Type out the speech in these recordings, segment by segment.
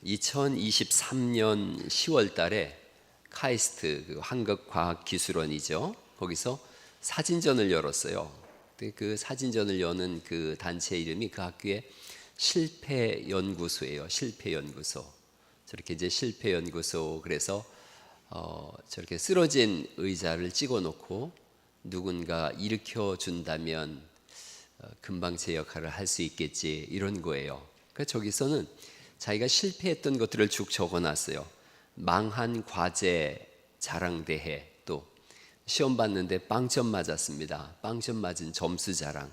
2023년 10월 달에 카이스트 한국과학기술원이죠. 거기서 사진전을 열었어요. 그 사진전을 여는 그 단체 이름이 그 학교의 실패연구소예요. 실패연구소. 저렇게 이제 실패연구소 그래서 저렇게 쓰러진 의자를 찍어놓고 누군가 일으켜 준다면 금방 제 역할을 할 수 있겠지 이런 거예요. 그러니까 저기서는 자기가 실패했던 것들을 쭉 적어놨어요. 망한 과제 자랑대회, 또 시험 봤는데 빵점 맞았습니다. 빵점 맞은 점수 자랑,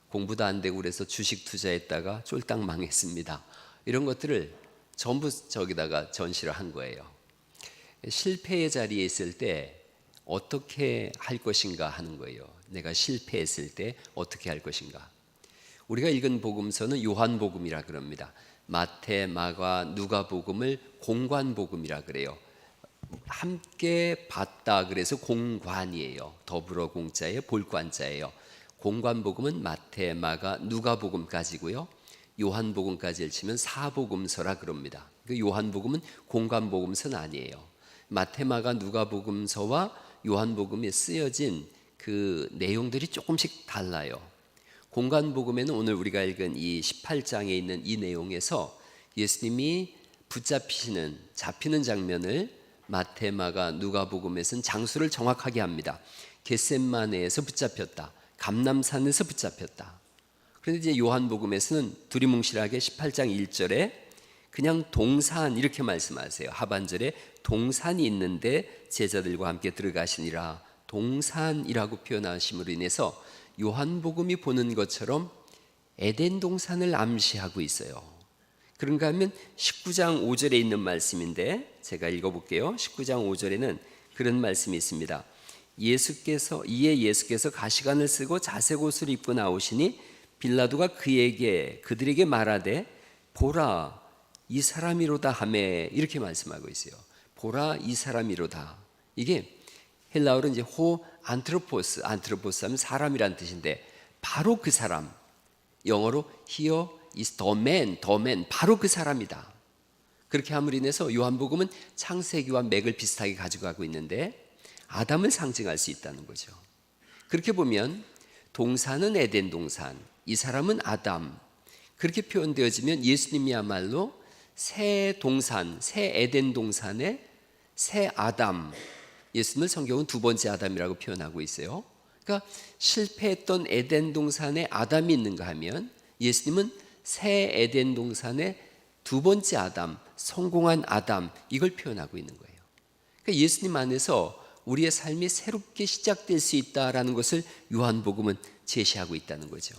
공부도 안 되고 그래서 주식 투자했다가 쫄딱 망했습니다. 이런 것들을 전부 저기다가 전시를 한 거예요. 실패의 자리에 있을 때 어떻게 할 것인가 하는 거예요. 내가 실패했을 때 어떻게 할 것인가. 우리가 읽은 복음서는 요한복음이라 그럽니다. 마태, 마가, 누가복음을 공관복음이라 그래요. 함께 봤다 그래서 공관이에요. 더불어 공자에 볼관자예요. 공관복음은 마태, 마가, 누가복음까지고요. 요한복음까지를 치면 사복음서라 그럽니다. 그 요한복음은 공관복음서는 아니에요. 마태, 마가, 누가복음서와 요한복음에 쓰여진 그 내용들이 조금씩 달라요. 공관복음에는 오늘 우리가 읽은 이 18장에 있는 이 내용에서 예수님이 잡히는 장면을 마태, 마가, 누가복음에서는 장소를 정확하게 합니다. 겟셋마네에서 붙잡혔다. 감람산에서 붙잡혔다. 그런데 이제 요한복음에서는 두리뭉실하게 18장 1절에 그냥 동산 이렇게 말씀하세요. 하반절에 동산이 있는데 제자들과 함께 들어가시니라. 동산이라고 표현하심으로 인해서 요한복음이 보는 것처럼 에덴 동산을 암시하고 있어요. 그런가 하면 19장 5절에 있는 말씀인데 제가 읽어볼게요. 19장 5절에는 그런 말씀이 있습니다. 이에 예수께서 가시관을 쓰고 자색 옷을 입고 나오시니 빌라도가 그들에게 말하되 보라 이 사람이로다 하매 이렇게 말씀하고 있어요. 보라 이 사람이로다. 이게 헬라어로 이제 안트로포스 하면 사람이란 뜻인데 바로 그 사람, 영어로 here is the man, 바로 그 사람이다. 그렇게 함으로 인해서 요한복음은 창세기와 맥을 비슷하게 가져가고 있는데 아담을 상징할 수 있다는 거죠. 그렇게 보면 동산은 에덴 동산, 이 사람은 아담, 그렇게 표현되어지면 예수님이야말로 새 동산, 새 에덴 동산의 새 아담, 예수님을 성경은 두 번째 아담이라고 표현하고 있어요. 그러니까 실패했던 에덴 동산에 아담이 있는가 하면 예수님은 새 에덴 동산의 두 번째 아담, 성공한 아담, 이걸 표현하고 있는 거예요. 그러니까 예수님 안에서 우리의 삶이 새롭게 시작될 수 있다라는 것을 요한복음은 제시하고 있다는 거죠.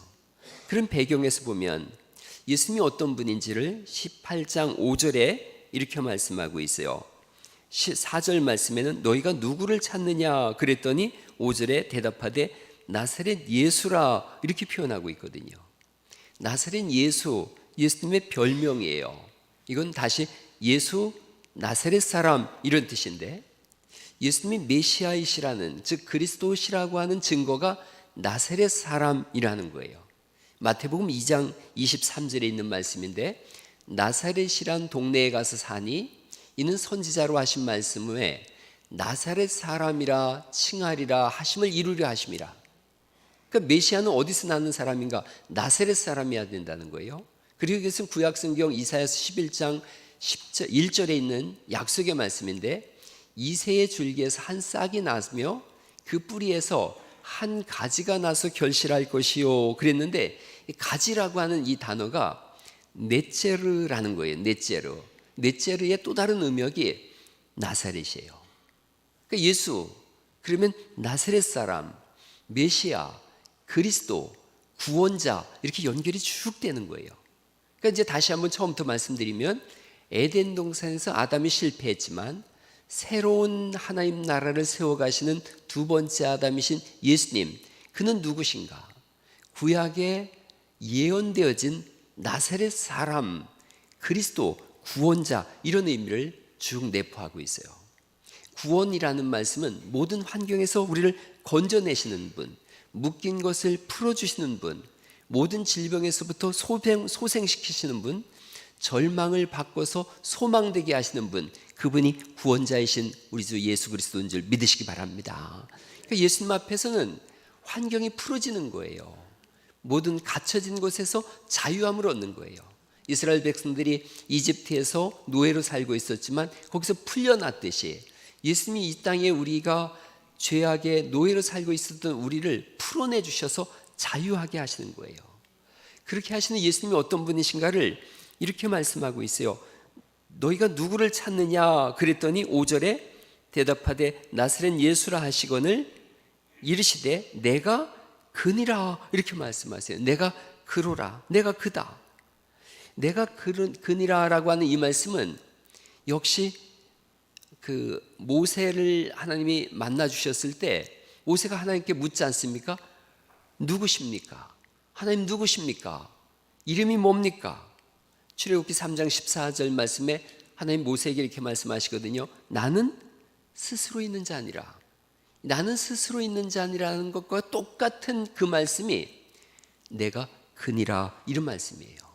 그런 배경에서 보면 예수님이 어떤 분인지를 18장 5절에 이렇게 말씀하고 있어요. 4절 말씀에는 너희가 누구를 찾느냐 그랬더니 5절에 대답하되 나사렛 예수라 이렇게 표현하고 있거든요. 나사렛 예수, 예수님의 별명이에요. 이건 다시 예수 나사렛 사람 이런 뜻인데 예수님이 메시아이시라는 즉 그리스도시라고 하는 증거가 나사렛 사람이라는 거예요. 마태복음 2장 23절에 있는 말씀인데 나사렛이란 동네에 가서 사니 이는 선지자로 하신 말씀 후에 나사렛 사람이라 칭하리라 하심을 이루려 하심이라. 그러니까 메시아는 어디서 나는 사람인가? 나사렛 사람이어야 된다는 거예요. 그리고 이것은 구약성경 이사야서 11장 1절에 있는 약속의 말씀인데 이새의 줄기에서 한 싹이 나며 그 뿌리에서 한 가지가 나서 결실할 것이요 그랬는데 가지라고 하는 이 단어가 넷제르라는 거예요. 넷제르의 또 다른 의미이 나사렛이에요. 그러니까 예수 그러면 나사렛 사람, 메시아, 그리스도, 구원자 이렇게 연결이 쭉 되는 거예요. 그러니까 이제 다시 한번 처음부터 말씀드리면 에덴 동산에서 아담이 실패했지만 새로운 하나님 나라를 세워가시는 두 번째 아담이신 예수님, 그는 누구신가? 구약에 예언되어진 나사렛 사람, 그리스도, 구원자 이런 의미를 쭉 내포하고 있어요. 구원이라는 말씀은 모든 환경에서 우리를 건져내시는 분, 묶인 것을 풀어주시는 분, 모든 질병에서부터 소생시키시는 분, 절망을 바꿔서 소망되게 하시는 분, 그분이 구원자이신 우리 주 예수 그리스도인 줄 믿으시기 바랍니다. 그러니까 예수님 앞에서는 환경이 풀어지는 거예요. 모든 갇혀진 곳에서 자유함을 얻는 거예요. 이스라엘 백성들이 이집트에서 노예로 살고 있었지만 거기서 풀려났듯이 예수님이 이 땅에 우리가 죄악의 노예로 살고 있었던 우리를 풀어내 주셔서 자유하게 하시는 거예요. 그렇게 하시는 예수님이 어떤 분이신가를 이렇게 말씀하고 있어요. 너희가 누구를 찾느냐 그랬더니 5절에 대답하되 나사렛 예수라 하시거늘 이르시되 내가 그니라 이렇게 말씀하세요. 내가 그로라, 내가 그다. 내가 그니라라고 하는 이 말씀은 역시 그 모세를 하나님이 만나 주셨을 때 모세가 하나님께 묻지 않습니까? 누구십니까? 하나님 누구십니까? 이름이 뭡니까? 출애굽기 3장 14절 말씀에 하나님 모세에게 이렇게 말씀하시거든요. 나는 스스로 있는 자 아니라. 나는 스스로 있는 자 아니라는 것과 똑같은 그 말씀이 내가 그니라 이런 말씀이에요.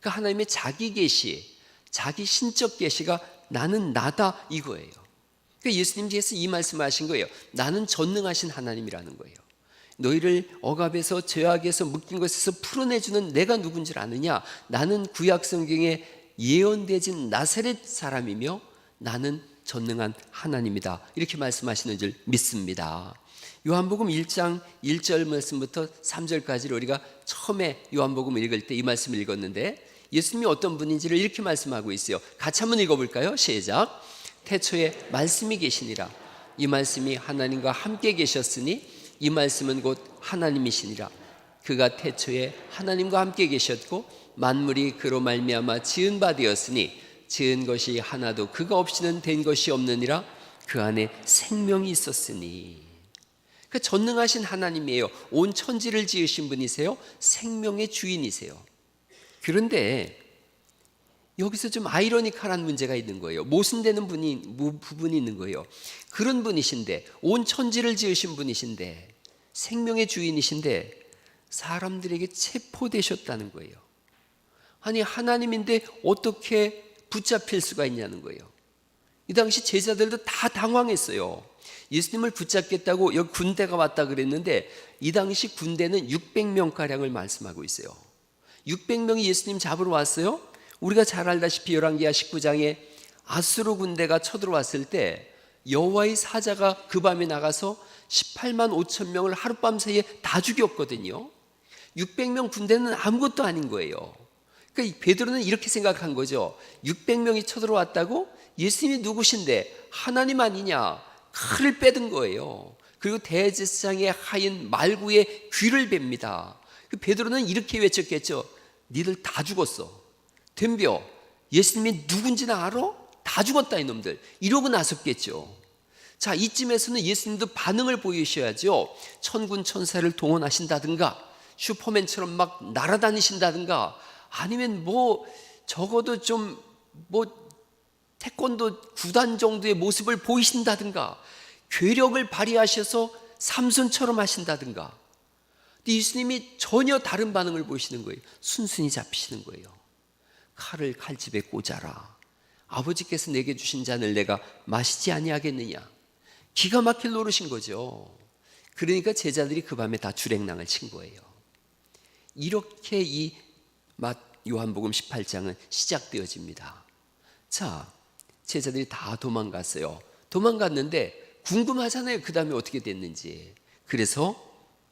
그러니까 하나님의 자기 계시, 자기 신적 계시가 나는 나다 이거예요. 그러니까 예수님께서 이 말씀을 하신 거예요. 나는 전능하신 하나님이라는 거예요. 너희를 억압에서 죄악에서 묶인 것에서 풀어내주는 내가 누군지 아느냐? 나는 구약 성경에 예언되진 나사렛 사람이며 나는 전능한 하나님이다. 이렇게 말씀하시는 줄 믿습니다. 요한복음 1장 1절 말씀부터 3절까지를 우리가 처음에 요한복음을 읽을 때 이 말씀을 읽었는데 예수님이 어떤 분인지를 이렇게 말씀하고 있어요. 같이 한번 읽어볼까요? 시작. 태초에 말씀이 계시니라. 이 말씀이 하나님과 함께 계셨으니 이 말씀은 곧 하나님이시니라. 그가 태초에 하나님과 함께 계셨고 만물이 그로 말미암아 지은 바 되었으니 지은 것이 하나도 그가 없이는 된 것이 없느니라. 그 안에 생명이 있었으니. 그 전능하신 하나님이에요. 온 천지를 지으신 분이세요. 생명의 주인이세요. 그런데 여기서 좀 아이러니컬한 문제가 있는 거예요. 모순되는 부분이 있는 거예요. 그런 분이신데 온 천지를 지으신 분이신데 생명의 주인이신데 사람들에게 체포되셨다는 거예요. 아니 하나님인데 어떻게 붙잡힐 수가 있냐는 거예요. 이 당시 제자들도 다 당황했어요. 예수님을 붙잡겠다고 여기 군대가 왔다 그랬는데 이 당시 군대는 600명가량을 말씀하고 있어요. 600명이 예수님 잡으러 왔어요. 우리가 잘 알다시피 열왕기하 19장에 아수르 군대가 쳐들어왔을 때 여호와의 사자가 그 밤에 나가서 18만 5천 명을 하룻밤 사이에 다 죽였거든요. 600명 군대는 아무것도 아닌 거예요. 그러니까 베드로는 이렇게 생각한 거죠. 600명이 쳐들어왔다고? 예수님이 누구신데 하나님 아니냐? 칼을 빼든 거예요. 그리고 대제사장의 하인 말구의 귀를 뺍니다. 베드로는 이렇게 외쳤겠죠. 니들 다 죽었어. 덤벼. 예수님이 누군지는 알아? 다 죽었다 이놈들. 이러고 나섰겠죠. 자, 이쯤에서는 예수님도 반응을 보이셔야죠. 천군 천사를 동원하신다든가 슈퍼맨처럼 막 날아다니신다든가 아니면 뭐 적어도 좀 뭐 태권도 구단 정도의 모습을 보이신다든가 괴력을 발휘하셔서 삼손처럼 하신다든가. 근데 예수님이 전혀 다른 반응을 보이시는 거예요. 순순히 잡히시는 거예요. 칼을 칼집에 꽂아라. 아버지께서 내게 주신 잔을 내가 마시지 아니하겠느냐. 기가 막힐 노릇인 거죠. 그러니까 제자들이 그 밤에 다 주랭랑을 친 거예요. 이렇게 이 요한복음 18장은 시작되어집니다. 자, 제자들이 다 도망갔어요. 도망갔는데 궁금하잖아요. 그 다음에 어떻게 됐는지. 그래서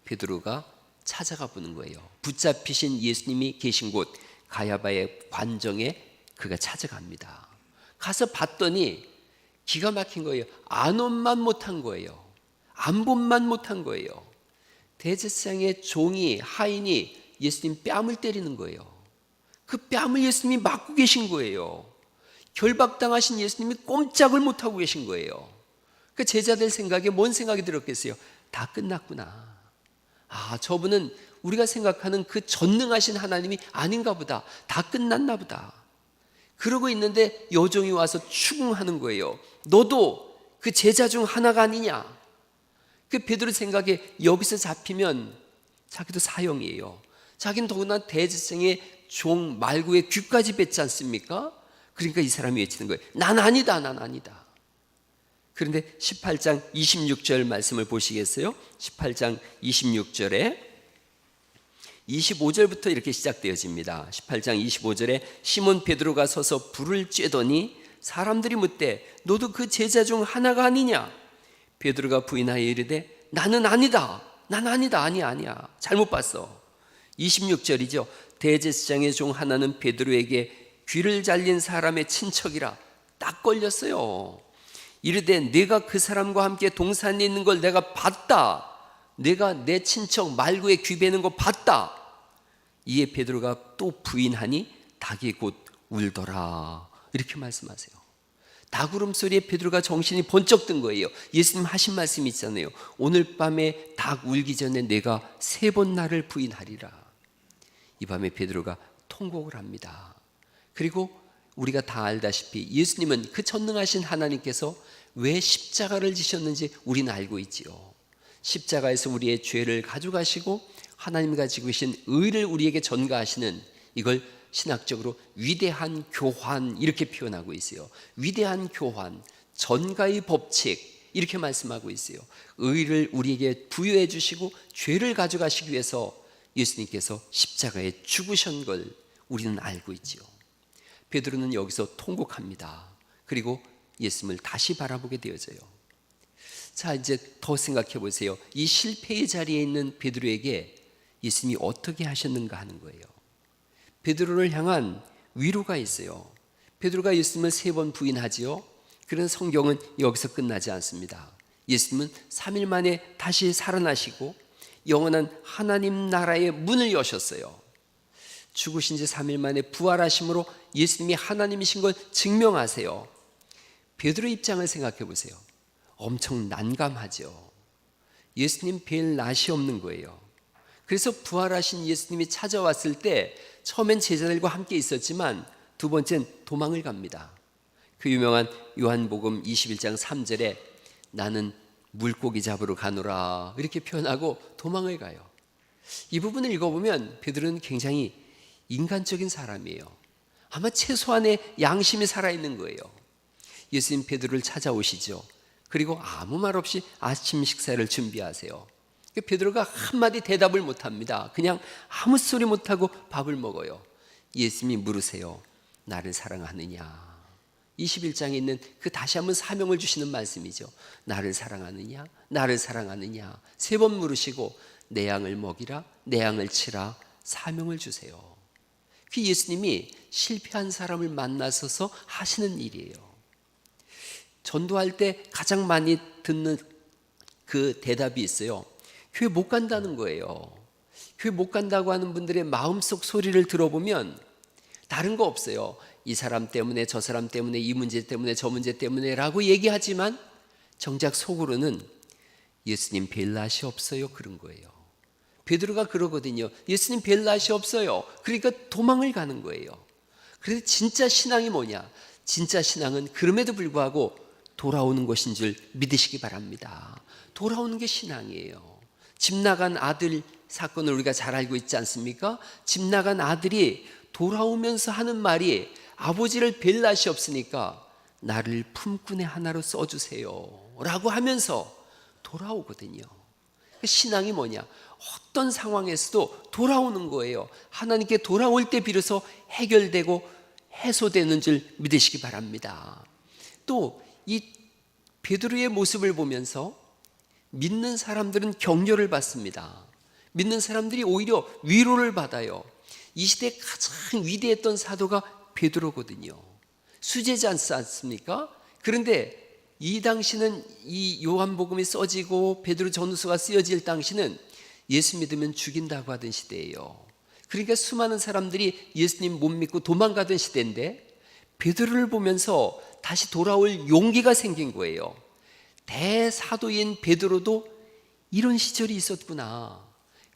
베드로가 찾아가 보는 거예요. 붙잡히신 예수님이 계신 곳 가야바의 관정에 그가 찾아갑니다. 가서 봤더니 기가 막힌 거예요. 안원만 못한 거예요. 안본만 못한 거예요. 대제사장의 종이 하인이 예수님 뺨을 때리는 거예요. 그 뺨을 예수님이 맞고 계신 거예요. 결박당하신 예수님이 꼼짝을 못하고 계신 거예요. 그 제자들 생각에 뭔 생각이 들었겠어요? 다 끝났구나. 아, 저분은 우리가 생각하는 그 전능하신 하나님이 아닌가 보다. 다 끝났나 보다. 그러고 있는데 여종이 와서 추궁하는 거예요. 너도 그 제자 중 하나가 아니냐? 그 베드로 생각에 여기서 잡히면 자기도 사형이에요. 자기는 더구나 대제사장의 종 말구의 귀까지 뱉지 않습니까? 그러니까 이 사람이 외치는 거예요. 난 아니다, 난 아니다. 그런데 18장 26절 말씀을 보시겠어요? 18장 26절에 25절부터 이렇게 시작되어집니다. 18장 25절에 시몬 베드로가 서서 불을 쬐더니 사람들이 묻되 너도 그 제자 중 하나가 아니냐? 베드로가 부인하여 이르되 나는 아니다. 난 아니다. 아니야. 잘못 봤어. 26절이죠. 대제사장의 종 하나는 베드로에게 귀를 잘린 사람의 친척이라 딱 걸렸어요. 이르되 내가 그 사람과 함께 동산에 있는 걸 내가 봤다. 내가 내 친척 말구의 귀 베는 거 봤다. 이에 베드로가 또 부인하니 닭이 곧 울더라. 이렇게 말씀하세요. 닭 울음소리에 베드로가 정신이 번쩍 든 거예요. 예수님 하신 말씀이 있잖아요. 오늘 밤에 닭 울기 전에 내가 3번 나를 부인하리라. 이 밤에 베드로가 통곡을 합니다. 그리고 우리가 다 알다시피 예수님은 그 전능하신 하나님께서 왜 십자가를 지셨는지 우리는 알고 있지요. 십자가에서 우리의 죄를 가져가시고 하나님 가지고 계신 의를 우리에게 전가하시는, 이걸 신학적으로 위대한 교환 이렇게 표현하고 있어요. 위대한 교환, 전가의 법칙 이렇게 말씀하고 있어요. 의를 우리에게 부여해 주시고 죄를 가져가시기 위해서 예수님께서 십자가에 죽으신 걸 우리는 알고 있지요. 베드로는 여기서 통곡합니다. 그리고 예수님을 다시 바라보게 되어져요. 자, 이제 더 생각해 보세요. 이 실패의 자리에 있는 베드로에게 예수님이 어떻게 하셨는가 하는 거예요. 베드로를 향한 위로가 있어요. 베드로가 예수님을 3번 부인하지요. 그런 성경은 여기서 끝나지 않습니다. 예수님은 3일 만에 다시 살아나시고 영원한 하나님 나라의 문을 여셨어요. 죽으신 지 3일 만에 부활하심으로 예수님이 하나님이신 걸 증명하세요. 베드로 입장을 생각해 보세요. 엄청 난감하죠. 예수님 뵐 낯이 없는 거예요. 그래서 부활하신 예수님이 찾아왔을 때 처음엔 제자들과 함께 있었지만 두 번째는 도망을 갑니다. 그 유명한 요한복음 21장 3절에 나는 물고기 잡으러 가노라 이렇게 표현하고 도망을 가요. 이 부분을 읽어보면 베드로는 굉장히 인간적인 사람이에요. 아마 최소한의 양심이 살아있는 거예요. 예수님 베드로를 찾아오시죠. 그리고 아무 말 없이 아침 식사를 준비하세요. 베드로가 한마디 대답을 못합니다. 그냥 아무 소리 못하고 밥을 먹어요. 예수님이 물으세요. 나를 사랑하느냐? 21장에 있는 그 다시 한번 사명을 주시는 말씀이죠. 나를 사랑하느냐? 나를 사랑하느냐? 3번 물으시고 내 양을 먹이라, 내 양을 치라, 사명을 주세요. 그 예수님이 실패한 사람을 만나서서 하시는 일이에요. 전도할 때 가장 많이 듣는 그 대답이 있어요. 교회 못 간다는 거예요. 교회 못 간다고 하는 분들의 마음속 소리를 들어보면 다른 거 없어요. 이 사람 때문에, 저 사람 때문에, 이 문제 때문에, 저 문제 때문에 라고 얘기하지만 정작 속으로는 예수님 뵐 낯이 없어요, 그런 거예요. 베드로가 그러거든요. 예수님 뵐 낯이 없어요. 그러니까 도망을 가는 거예요. 그래서 진짜 신앙이 뭐냐? 진짜 신앙은 그럼에도 불구하고 돌아오는 것인 줄 믿으시기 바랍니다. 돌아오는 게 신앙이에요. 집 나간 아들 사건을 우리가 잘 알고 있지 않습니까? 집 나간 아들이 돌아오면서 하는 말이 아버지를 뵐 낯이 없으니까 나를 품꾼의 하나로 써주세요 라고 하면서 돌아오거든요. 신앙이 뭐냐? 어떤 상황에서도 돌아오는 거예요. 하나님께 돌아올 때 비로소 해결되고 해소되는 줄 믿으시기 바랍니다. 또 이 베드로의 모습을 보면서 믿는 사람들은 격려를 받습니다. 믿는 사람들이 오히려 위로를 받아요. 이 시대에 가장 위대했던 사도가 베드로거든요. 수제지 않습니까? 그런데 이 당시는 이 요한복음이 써지고 베드로 전후서가 쓰여질 당시는 예수 믿으면 죽인다고 하던 시대예요. 그러니까 수많은 사람들이 예수님 못 믿고 도망가던 시대인데 베드로를 보면서 다시 돌아올 용기가 생긴 거예요. 대사도인 베드로도 이런 시절이 있었구나.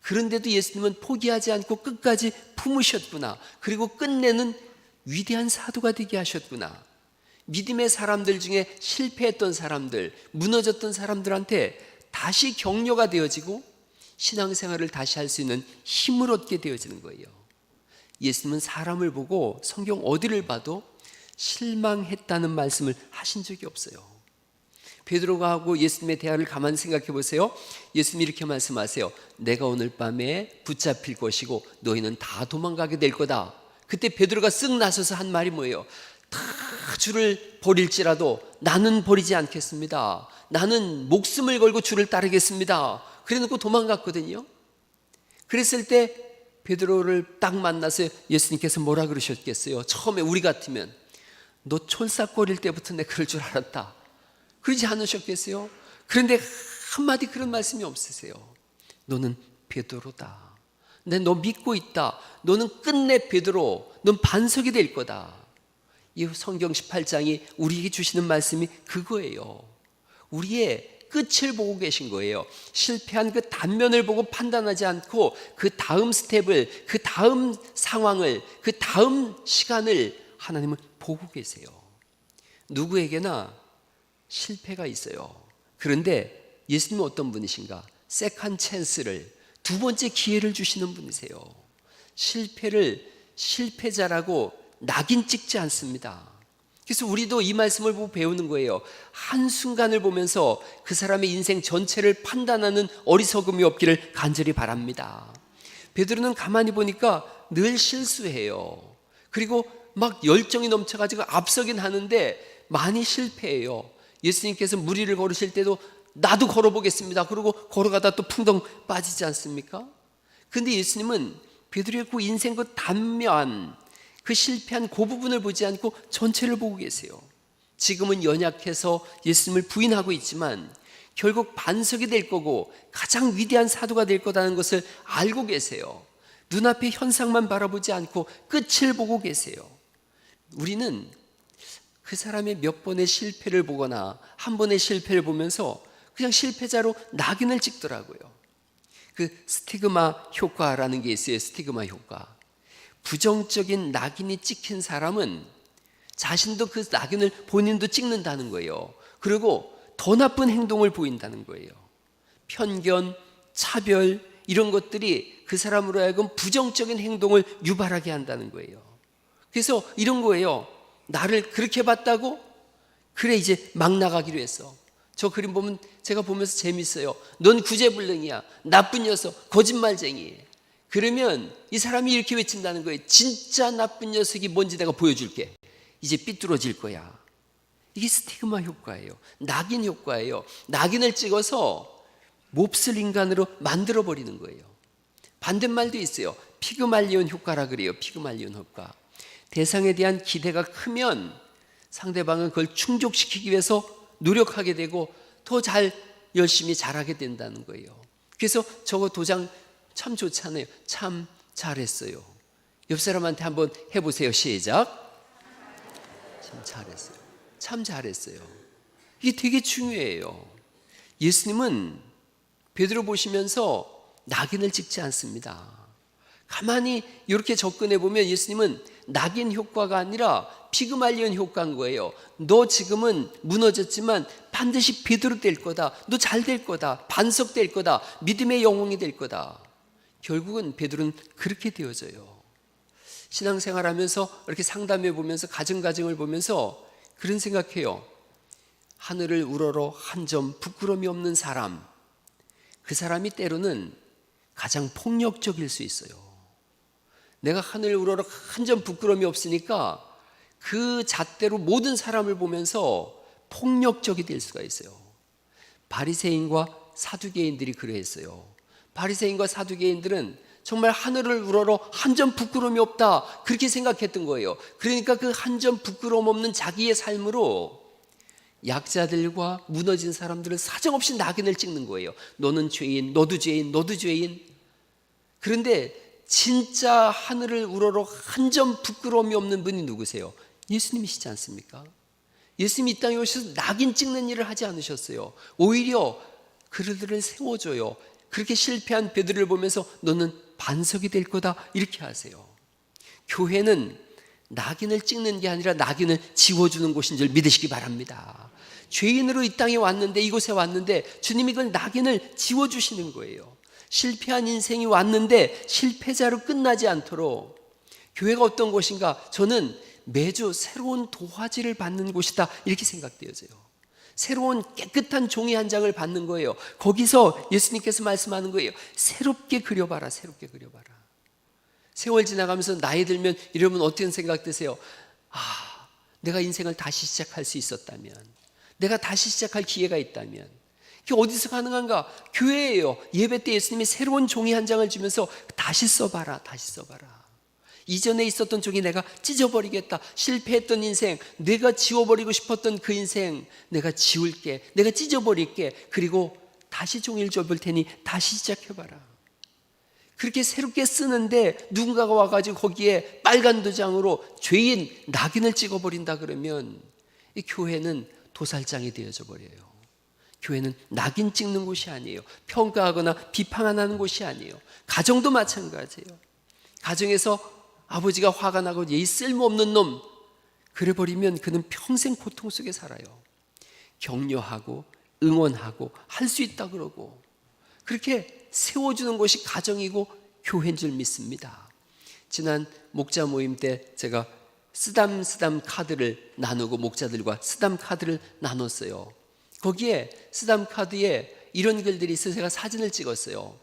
그런데도 예수님은 포기하지 않고 끝까지 품으셨구나. 그리고 끝내는 위대한 사도가 되게 하셨구나. 믿음의 사람들 중에 실패했던 사람들, 무너졌던 사람들한테 다시 격려가 되어지고 신앙생활을 다시 할 수 있는 힘을 얻게 되어지는 거예요. 예수님은 사람을 보고 성경 어디를 봐도 실망했다는 말씀을 하신 적이 없어요. 베드로가 하고 예수님의 대화를 가만히 생각해 보세요. 예수님이 이렇게 말씀하세요. 내가 오늘 밤에 붙잡힐 것이고 너희는 다 도망가게 될 거다. 그때 베드로가 쓱 나서서 한 말이 뭐예요? 다 주를 버릴지라도 나는 버리지 않겠습니다. 나는 목숨을 걸고 주를 따르겠습니다. 그래놓고 도망갔거든요. 그랬을 때 베드로를 딱 만나서 예수님께서 뭐라 그러셨겠어요? 처음에 우리 같으면 너 촐싹거릴 때부터 내가 그럴 줄 알았다. 그러지 않으셨겠어요? 그런데 한마디 그런 말씀이 없으세요. 너는 베드로다. 내가 너 믿고 있다. 너는 끝내 베드로. 넌 반석이 될 거다. 이 성경 18장이 우리에게 주시는 말씀이 그거예요. 우리의 끝을 보고 계신 거예요. 실패한 그 단면을 보고 판단하지 않고 그 다음 스텝을, 그 다음 상황을, 그 다음 시간을 하나님은 보고 계세요. 누구에게나 실패가 있어요. 그런데 예수님은 어떤 분이신가? 세컨 찬스를, 두 번째 기회를 주시는 분이세요. 실패를 실패자라고 낙인 찍지 않습니다. 그래서 우리도 이 말씀을 보고 배우는 거예요. 한순간을 보면서 그 사람의 인생 전체를 판단하는 어리석음이 없기를 간절히 바랍니다. 베드로는 가만히 보니까 늘 실수해요. 그리고 막 열정이 넘쳐가지고 앞서긴 하는데 많이 실패해요. 예수님께서 무리를 걸으실 때도 나도 걸어보겠습니다. 그러고 걸어가다 또 풍덩 빠지지 않습니까? 근데 예수님은 베드로의 그 인생 그 단면, 그 실패한 그 부분을 보지 않고 전체를 보고 계세요. 지금은 연약해서 예수님을 부인하고 있지만 결국 반석이 될 거고 가장 위대한 사도가 될 거라는 것을 알고 계세요. 눈앞의 현상만 바라보지 않고 끝을 보고 계세요. 우리는 그 사람의 몇 번의 실패를 보거나 한 번의 실패를 보면서 그냥 실패자로 낙인을 찍더라고요. 그 스티그마 효과라는 게 있어요. 스티그마 효과. 부정적인 낙인이 찍힌 사람은 자신도 그 낙인을 본인도 찍는다는 거예요. 그리고 더 나쁜 행동을 보인다는 거예요. 편견, 차별 이런 것들이 그 사람으로 하여금 부정적인 행동을 유발하게 한다는 거예요. 그래서 이런 거예요. 나를 그렇게 봤다고? 그래 이제 막 나가기로 했어. 저 그림 보면 제가 보면서 재밌어요. 넌 구제불능이야. 나쁜 녀석, 거짓말쟁이. 그러면 이 사람이 이렇게 외친다는 거예요. 진짜 나쁜 녀석이 뭔지 내가 보여줄게. 이제 삐뚤어질 거야. 이게 스티그마 효과예요. 낙인 효과예요. 낙인을 찍어서 몹쓸 인간으로 만들어버리는 거예요. 반대말도 있어요. 피그말리온 효과라 그래요. 피그말리온 효과. 대상에 대한 기대가 크면 상대방은 그걸 충족시키기 위해서 노력하게 되고 더 잘 열심히 잘하게 된다는 거예요. 그래서 저거 도장 참 좋잖아요. 참 잘했어요. 옆 사람한테 한번 해보세요. 시작. 참 잘했어요. 참 잘했어요. 이게 되게 중요해요. 예수님은 베드로 보시면서 낙인을 찍지 않습니다. 가만히 이렇게 접근해 보면 예수님은 낙인 효과가 아니라 피그말리온 효과인 거예요. 너 지금은 무너졌지만 반드시 베드로 될 거다. 너 잘 될 거다. 반석 될 거다. 믿음의 영웅이 될 거다. 결국은 베드로는 그렇게 되어져요. 신앙생활하면서 이렇게 상담해 보면서 가정을 보면서 그런 생각해요. 하늘을 우러러 한 점 부끄러움이 없는 사람, 그 사람이 때로는 가장 폭력적일 수 있어요. 내가 하늘 우러러 한 점 부끄러움이 없으니까 그 잣대로 모든 사람을 보면서 폭력적이 될 수가 있어요. 바리새인과 사두개인들이 그러했어요. 바리새인과 사두개인들은 정말 하늘을 우러러 한 점 부끄러움이 없다 그렇게 생각했던 거예요. 그러니까 그 한 점 부끄러움 없는 자기의 삶으로 약자들과 무너진 사람들은 사정없이 낙인을 찍는 거예요. 너는 죄인, 너도 죄인, 너도 죄인. 그런데 진짜 하늘을 우러러 한 점 부끄러움이 없는 분이 누구세요? 예수님이시지 않습니까? 예수님이 이 땅에 오셔서 낙인 찍는 일을 하지 않으셨어요. 오히려 그들을 세워줘요. 그렇게 실패한 베드로를 보면서 너는 반석이 될 거다 이렇게 하세요. 교회는 낙인을 찍는 게 아니라 낙인을 지워주는 곳인 줄 믿으시기 바랍니다. 죄인으로 이 땅에 왔는데, 이곳에 왔는데 주님이 그걸 낙인을 지워주시는 거예요. 실패한 인생이 왔는데 실패자로 끝나지 않도록 교회가 어떤 곳인가? 저는 매주 새로운 도화지를 받는 곳이다 이렇게 생각되어져요. 새로운 깨끗한 종이 한 장을 받는 거예요. 거기서 예수님께서 말씀하는 거예요. 새롭게 그려봐라, 새롭게 그려봐라. 세월 지나가면서 나이 들면 여러분 어떤 생각 드세요? 내가 인생을 다시 시작할 수 있었다면, 내가 다시 시작할 기회가 있다면, 그게 어디서 가능한가? 교회예요. 예배 때 예수님이 새로운 종이 한 장을 주면서 다시 써봐라, 다시 써봐라. 이전에 있었던 종이 내가 찢어버리겠다. 실패했던 인생, 내가 지워버리고 싶었던 그 인생 내가 지울게, 내가 찢어버릴게. 그리고 다시 종이를 줘볼 테니 다시 시작해봐라. 그렇게 새롭게 쓰는데 누군가가 와가지고 거기에 빨간 도장으로 죄인 낙인을 찍어버린다 그러면 이 교회는 도살장이 되어져 버려요. 교회는 낙인 찍는 곳이 아니에요. 평가하거나 비판하는 곳이 아니에요. 가정도 마찬가지예요. 가정에서 아버지가 화가 나고 이 쓸모없는 놈 그래버리면 그는 평생 고통 속에 살아요. 격려하고 응원하고 할 수 있다 그러고 그렇게 세워주는 곳이 가정이고 교회인 줄 믿습니다. 지난 목자 모임 때 제가 쓰담쓰담 카드를 나누고 목자들과 쓰담 카드를 나눴어요. 거기에 쓰담 카드에 이런 글들이 있어서 제가 사진을 찍었어요.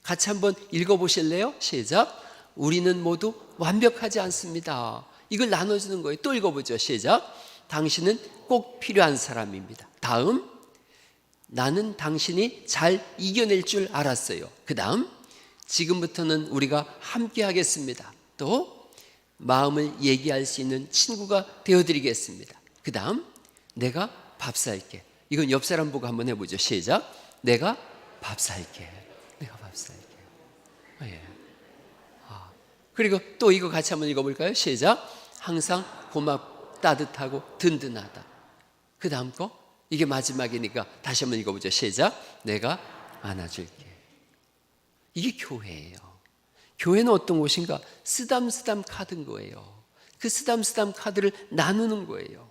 같이 한번 읽어보실래요? 시작. 우리는 모두 완벽하지 않습니다. 이걸 나눠주는 거예요. 또 읽어보죠. 시작. 당신은 꼭 필요한 사람입니다. 다음, 나는 당신이 잘 이겨낼 줄 알았어요. 그 다음, 지금부터는 우리가 함께 하겠습니다. 또 마음을 얘기할 수 있는 친구가 되어드리겠습니다. 그 다음, 내가 밥 살게. 이건 옆 사람 보고 한번 해보죠. 시작. 내가 밥 살게. 내가 밥 살게. 예. 그리고 또 이거 같이 한번 읽어볼까요? 시작. 항상 고맙고 따뜻하고 든든하다. 그 다음 거 이게 마지막이니까 다시 한번 읽어보죠. 시작. 내가 안아줄게. 이게 교회예요. 교회는 어떤 곳인가? 쓰담쓰담 카드인 거예요. 그 쓰담쓰담 카드를 나누는 거예요.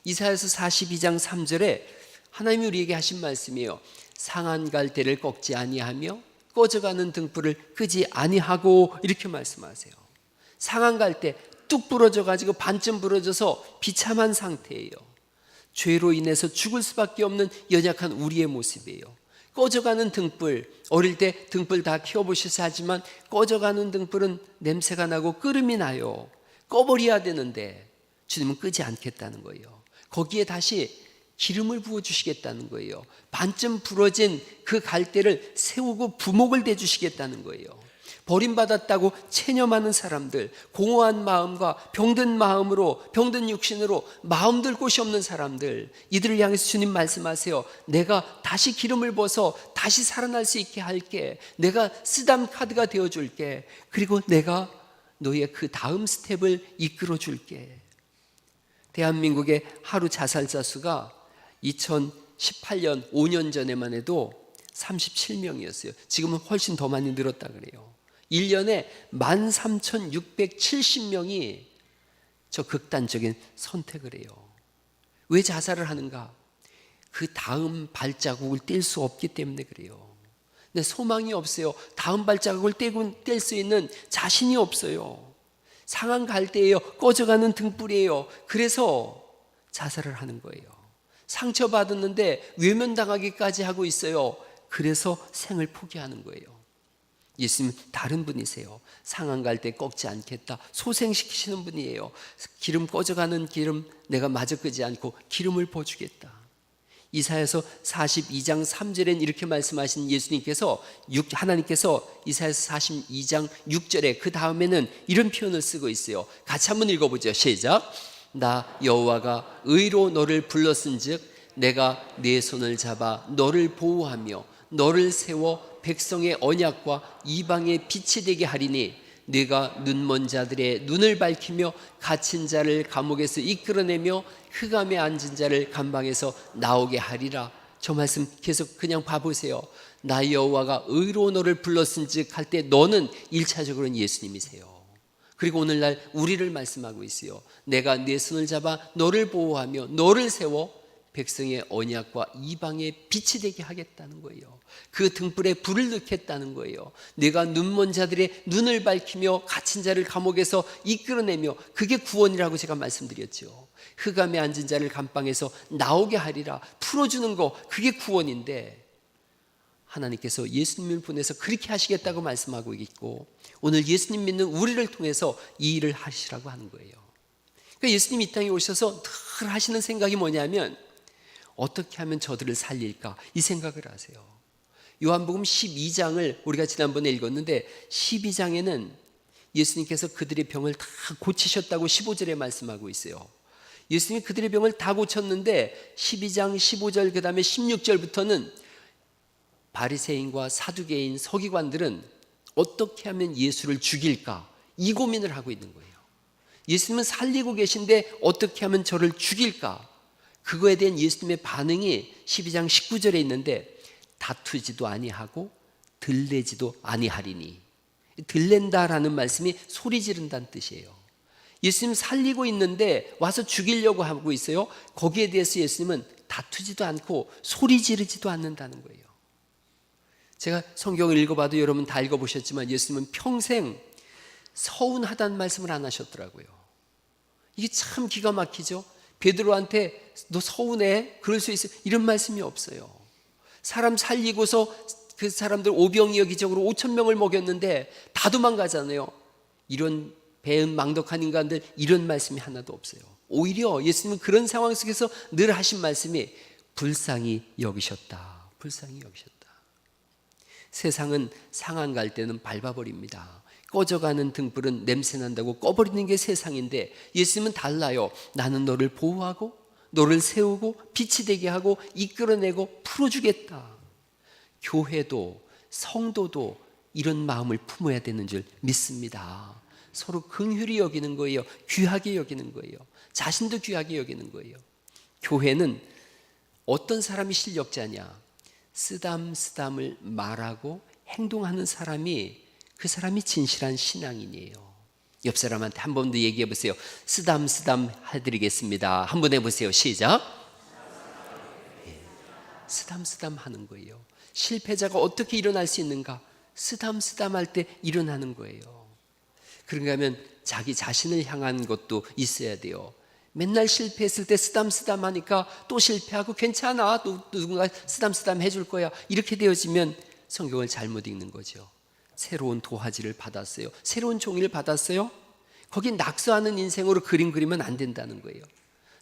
이사야서 42장 3절에 하나님이 우리에게 하신 말씀이에요. 상한 갈대를 꺾지 아니하며 꺼져가는 등불을 끄지 아니하고 이렇게 말씀하세요. 상한 갈대 뚝 부러져 가지고 반쯤 부러져서 비참한 상태예요. 죄로 인해서 죽을 수밖에 없는 연약한 우리의 모습이에요. 꺼져가는 등불, 어릴 때 등불 다 켜보셔서 하지만 꺼져가는 등불은 냄새가 나고 끓음이 나요. 꺼버려야 되는데 주님은 끄지 않겠다는 거예요. 거기에 다시 기름을 부어주시겠다는 거예요. 반쯤 부러진 그 갈대를 세우고 부목을 대주시겠다는 거예요. 버림받았다고 체념하는 사람들, 공허한 마음과 병든 마음으로, 병든 육신으로 마음 들 곳이 없는 사람들, 이들을 향해서 주님 말씀하세요. 내가 다시 기름을 부어서 다시 살아날 수 있게 할게. 내가 쓰담 카드가 되어줄게. 그리고 내가 너의 그 다음 스텝을 이끌어 줄게. 대한민국의 하루 자살자 수가 2018년 5년 전에만 해도 37명이었어요. 지금은 훨씬 더 많이 늘었다 그래요. 1년에 13,670명이 저 극단적인 선택을 해요. 왜 자살을 하는가? 그 다음 발자국을 뗄 수 없기 때문에 그래요. 근데 소망이 없어요. 다음 발자국을 뗄 수 있는 자신이 없어요. 상한 갈대예요. 꺼져가는 등불이에요. 그래서 자살을 하는 거예요. 상처받았는데 외면당하기까지 하고 있어요. 그래서 생을 포기하는 거예요. 예수님 다른 분이세요. 상한 갈대 꺾지 않겠다. 소생시키시는 분이에요. 기름 꺼져가는 기름 내가 마저 끄지 않고 기름을 부어주겠다. 이사야서 42장 3절엔 이렇게 말씀하신 예수님께서 하나님께서 이사야서 42장 6절에 그 다음에는 이런 표현을 쓰고 있어요. 같이 한번 읽어보죠. 시작. 나 여호와가 의로 너를 불렀은즉 내가 네 손을 잡아 너를 보호하며 너를 세워 백성의 언약과 이방의 빛이 되게 하리니 네가 눈먼 자들의 눈을 밝히며 갇힌 자를 감옥에서 이끌어내며 흑암에 앉은 자를 감방에서 나오게 하리라. 저 말씀 계속 그냥 봐보세요. 나 여호와가 의로 너를 불렀은즉 할 때 너는 1차적으로는 예수님이세요. 그리고 오늘날 우리를 말씀하고 있어요. 내가 네 손을 잡아 너를 보호하며 너를 세워 백성의 언약과 이방의 빛이 되게 하겠다는 거예요. 그 등불에 불을 넣겠다는 거예요. 내가 눈먼 자들의 눈을 밝히며 갇힌 자를 감옥에서 이끌어내며, 그게 구원이라고 제가 말씀드렸죠. 흑암에 앉은 자를 감방에서 나오게 하리라, 풀어주는 거, 그게 구원인데, 하나님께서 예수님을 보내서 그렇게 하시겠다고 말씀하고 있고, 오늘 예수님 믿는 우리를 통해서 이 일을 하시라고 하는 거예요. 그러니까 예수님 이 땅에 오셔서 늘 하시는 생각이 뭐냐면, 어떻게 하면 저들을 살릴까, 이 생각을 하세요. 요한복음 12장을 우리가 지난번에 읽었는데, 12장에는 예수님께서 그들의 병을 다 고치셨다고 15절에 말씀하고 있어요. 예수님이 그들의 병을 다 고쳤는데 12장 15절 그 다음에 16절부터는 바리새인과 사두개인 서기관들은 어떻게 하면 예수를 죽일까, 이 고민을 하고 있는 거예요. 예수님은 살리고 계신데 어떻게 하면 저를 죽일까, 그거에 대한 예수님의 반응이 12장 19절에 있는데, 다투지도 아니하고 들레지도 아니하리니. 들렌다라는 말씀이 소리 지른다는 뜻이에요. 예수님 살리고 있는데 와서 죽이려고 하고 있어요. 거기에 대해서 예수님은 다투지도 않고 소리 지르지도 않는다는 거예요. 제가 성경을 읽어봐도 여러분 다 읽어보셨지만, 예수님은 평생 서운하다는 말씀을 안 하셨더라고요. 이게 참 기가 막히죠. 베드로한테 너 서운해? 그럴 수 있어? 이런 말씀이 없어요. 사람 살리고서 그 사람들 오병이 여기적으로 5,000명을 먹였는데 다 도망가잖아요. 이런 배은망덕한 인간들, 이런 말씀이 하나도 없어요. 오히려 예수님은 그런 상황 속에서 늘 하신 말씀이 불쌍히 여기셨다. 불쌍히 여기셨다. 세상은 상한 갈 때는 밟아버립니다. 꺼져가는 등불은 냄새난다고 꺼버리는 게 세상인데, 예수님은 달라요. 나는 너를 보호하고 너를 세우고 빛이 되게 하고 이끌어내고 풀어주겠다. 교회도 성도도 이런 마음을 품어야 되는 줄 믿습니다. 서로 긍휼히 여기는 거예요. 귀하게 여기는 거예요. 자신도 귀하게 여기는 거예요. 교회는 어떤 사람이 실력자냐, 쓰담쓰담을 말하고 행동하는 사람이, 그 사람이 진실한 신앙인이에요. 옆 사람한테 한 번 더 얘기해 보세요. 쓰담쓰담 해드리겠습니다. 한 번 해보세요. 시작. 쓰담쓰담 하는 거예요. 실패자가 어떻게 일어날 수 있는가? 쓰담쓰담 할 때 일어나는 거예요. 그런가 하면 자기 자신을 향한 것도 있어야 돼요. 맨날 실패했을 때 쓰담쓰담 하니까 또 실패하고, 괜찮아, 또 누군가 쓰담쓰담 해줄 거야, 이렇게 되어지면 성경을 잘못 읽는 거죠. 새로운 도화지를 받았어요. 새로운 종이를 받았어요. 거기 낙서하는 인생으로 그림 그리면 안 된다는 거예요.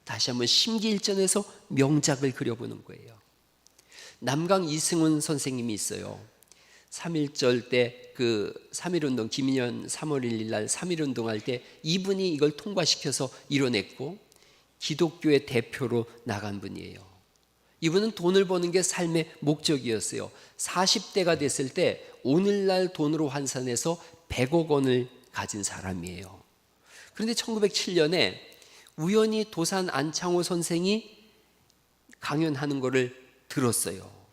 다시 한번 심기일전에서 명작을 그려보는 거예요. 남강 이승훈 선생님이 있어요. 3.1절 때 그 3.1운동, 김인현 3월 1일 날 3.1운동 할 때 이분이 이걸 통과시켜서 이뤄냈고, 기독교의 대표로 나간 분이에요. 이분은 돈을 버는 게 삶의 목적이었어요. 40대가 됐을 때 오늘날 돈으로 환산해서 100억 원을 가진 사람이에요. 그런데 1907년에 우연히 도산 안창호 선생이 강연하는 것을 들었어요.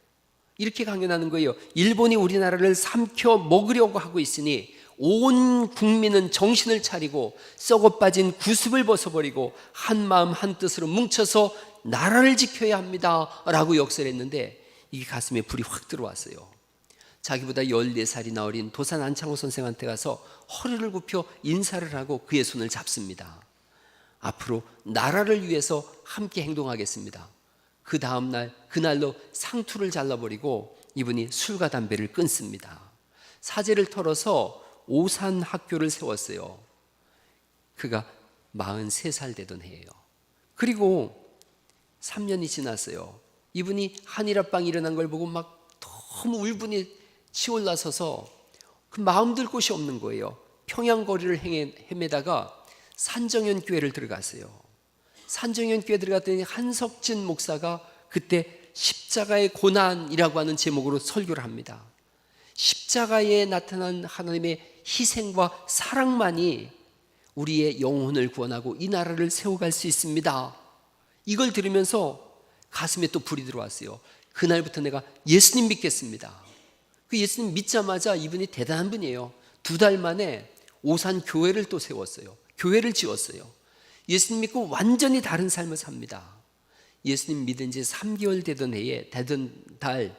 이렇게 강연하는 거예요. 일본이 우리나라를 삼켜 먹으려고 하고 있으니 온 국민은 정신을 차리고 썩어 빠진 구습을 벗어버리고 한 마음 한 뜻으로 뭉쳐서 나라를 지켜야 합니다 라고 역설을 했는데, 이게 가슴에 불이 확 들어왔어요. 자기보다 14살이나 어린 도산 안창호 선생한테 가서 허리를 굽혀 인사를 하고 그의 손을 잡습니다. 앞으로 나라를 위해서 함께 행동하겠습니다. 그 다음날, 그날로 상투를 잘라버리고 이분이 술과 담배를 끊습니다. 사제를 털어서 오산 학교를 세웠어요. 그가 43살 되던 해예요. 그리고 3년이 지났어요. 이분이 한일합방이 일어난 걸 보고 막 너무 울분이 치올라서서 그 마음 들 곳이 없는 거예요. 평양 거리를 헤매다가 산정현 교회를 들어갔어요. 산정현 교회 들어갔더니 한석진 목사가 그때 십자가의 고난이라고 하는 제목으로 설교를 합니다. 십자가에 나타난 하나님의 희생과 사랑만이 우리의 영혼을 구원하고 이 나라를 세워갈 수 있습니다. 이걸 들으면서 가슴에 또 불이 들어왔어요. 그날부터 내가 예수님 믿겠습니다. 그 예수님 믿자마자 이분이 대단한 분이에요. 2달 만에 오산 교회를 또 세웠어요. 교회를 지었어요. 예수님 믿고 완전히 다른 삶을 삽니다. 예수님 믿은 지 3개월 되던 달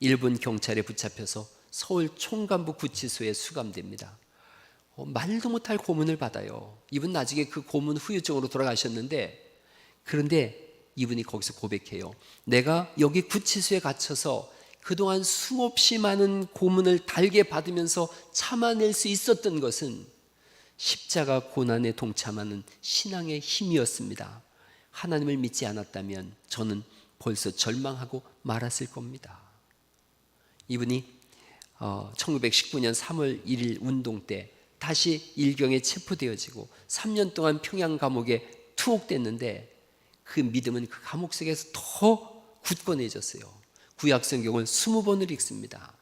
일본 경찰에 붙잡혀서 서울 총간부 구치소에 수감됩니다. 말도 못할 고문을 받아요. 이분 나중에 그 고문 후유증으로 돌아가셨는데, 그런데 이분이 거기서 고백해요. 내가 여기 구치소에 갇혀서 그동안 수없이 많은 고문을 달게 받으면서 참아낼 수 있었던 것은 십자가 고난에 동참하는 신앙의 힘이었습니다. 하나님을 믿지 않았다면 저는 벌써 절망하고 말았을 겁니다. 이분이 1919년 3월 1일 운동 때 다시 일경에 체포되어지고 3년 동안 평양 감옥에 투옥됐는데, 그 믿음은 그 감옥 속에서 더 굳건해졌어요. 구약 성경을 20번을 읽습니다.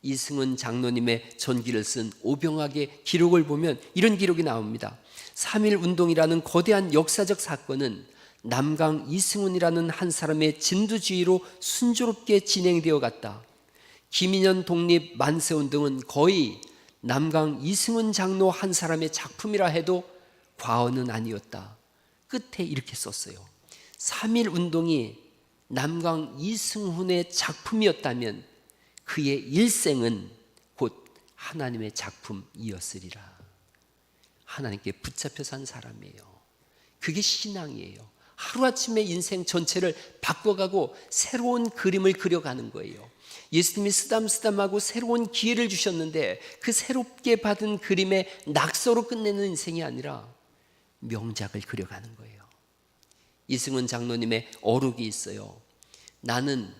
이승훈 장로님의 전기를 쓴 오병학의 기록을 보면 이런 기록이 나옵니다. 3.1 운동이라는 거대한 역사적 사건은 남강 이승훈이라는 한 사람의 진두지휘로 순조롭게 진행되어 갔다. 김인현 독립 만세운동은 거의 남강 이승훈 장로 한 사람의 작품이라 해도 과언은 아니었다. 끝에 이렇게 썼어요. 3.1 운동이 남강 이승훈의 작품이었다면 그의 일생은 곧 하나님의 작품이었으리라. 하나님께 붙잡혀 산 사람이에요. 그게 신앙이에요. 하루아침에 인생 전체를 바꿔가고 새로운 그림을 그려가는 거예요. 예수님이 쓰담쓰담하고 새로운 기회를 주셨는데 그 새롭게 받은 그림의 낙서로 끝내는 인생이 아니라 명작을 그려가는 거예요. 이승훈 장로님의 어록이 있어요. 나는,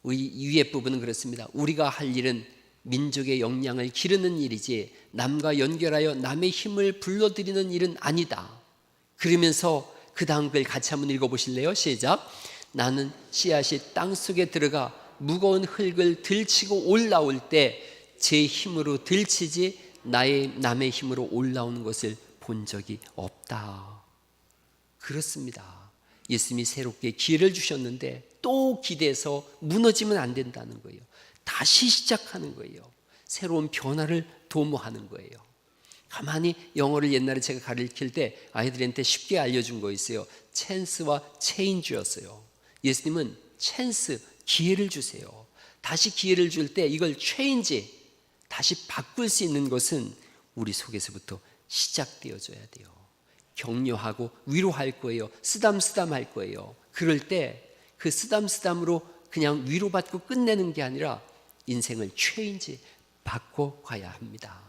위에 부분은 그렇습니다. 우리가 할 일은 민족의 역량을 기르는 일이지 남과 연결하여 남의 힘을 불러들이는 일은 아니다. 그러면서 그 다음 글 같이 한번 읽어보실래요? 시작. 나는 씨앗이 땅속에 들어가 무거운 흙을 들치고 올라올 때 제 힘으로 들치지 남의 힘으로 올라오는 것을 본 적이 없다. 그렇습니다. 예수님이 새롭게 기회를 주셨는데 또 기대서 무너지면 안 된다는 거예요. 다시 시작하는 거예요. 새로운 변화를 도모하는 거예요. 가만히 영어를 옛날에 제가 가르칠 때 아이들한테 쉽게 알려준 거 있어요. 찬스와 체인지였어요. 예수님은 찬스, 기회를 주세요. 다시 기회를 줄 때 이걸 체인지, 다시 바꿀 수 있는 것은 우리 속에서부터 시작되어져야 돼요. 격려하고 위로할 거예요. 쓰담쓰담할 거예요. 그럴 때 그 쓰담쓰담으로 그냥 위로받고 끝내는 게 아니라 인생을 체인지 바꿔가야 합니다.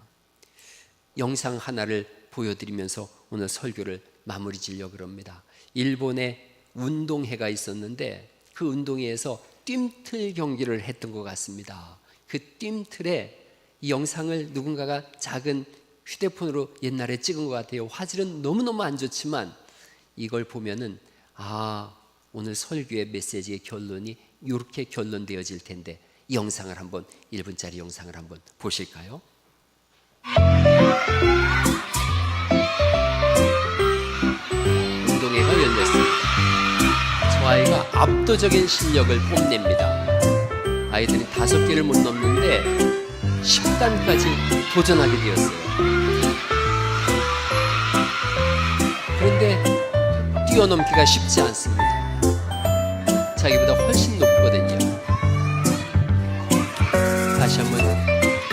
영상 하나를 보여드리면서 오늘 설교를 마무리 지려고 합니다. 일본에 운동회가 있었는데 그 운동회에서 뜀틀 경기를 했던 것 같습니다. 그 뜀틀에 이 영상을 누군가가 작은 휴대폰으로 옛날에 찍은 것 같아요. 화질은 너무너무 안 좋지만 이걸 보면은 오늘 설교의 메시지의 결론이 이렇게 결론되어질 텐데, 이 영상을 한번 1분짜리 영상을 한번 보실까요? 운동회가 열렸습니다. 저 아이가 압도적인 실력을 뽐냅니다. 아이들이 5개를 못 넘는데 10단까지 도전하게 되었어요. 그런데 뛰어넘기가 쉽지 않습니다. 자기보다 훨씬 높거든요. 다시 한번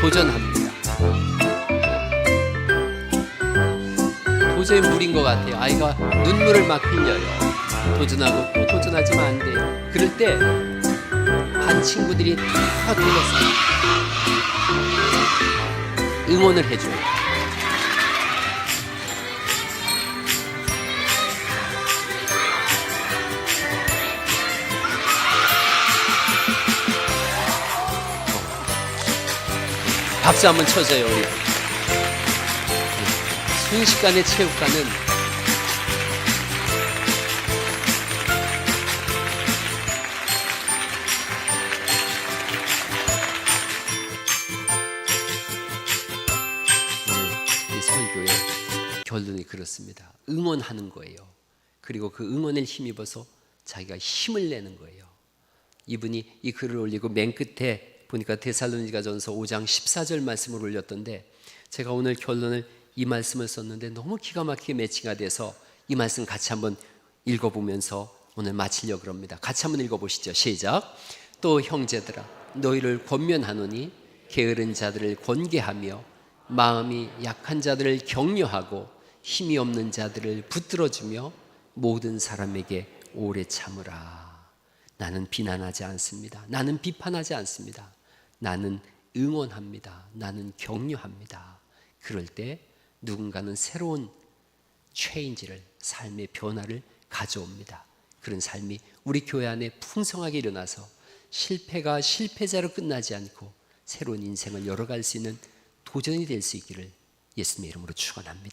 도전합니다. 도저히 무리인 것 같아요. 아이가 눈물을 막 흘려요. 도전하고 또 도전하지만 안 돼요. 그럴 때 반 친구들이 다 돌아서요. 응원을 해줘요. 박수 한번 쳐줘요. 우리 순식간에 체육관은 이 설교의 결론이 그렇습니다. 응원하는 거예요. 그리고 그 응원을 힘입어서 자기가 힘을 내는 거예요. 이분이 이 글을 올리고 맨 끝에 보니까 데살로니가전서 5장 14절 말씀을 올렸던데, 제가 오늘 결론을 이 말씀을 썼는데 너무 기가 막히게 매치가 돼서 이 말씀 같이 한번 읽어보면서 오늘 마치려고 합니다. 같이 한번 읽어보시죠. 시작. 또 형제들아 너희를 권면하노니 게으른 자들을 권계하며 마음이 약한 자들을 격려하고 힘이 없는 자들을 붙들어주며 모든 사람에게 오래 참으라. 나는 비난하지 않습니다. 나는 비판하지 않습니다. 나는 응원합니다. 나는 격려합니다. 그럴 때 누군가는 새로운 체인지를, 삶의 변화를 가져옵니다. 그런 삶이 우리 교회 안에 풍성하게 일어나서 실패가 실패자로 끝나지 않고 새로운 인생을 열어갈 수 있는 도전이 될 수 있기를 예수님의 이름으로 축원합니다.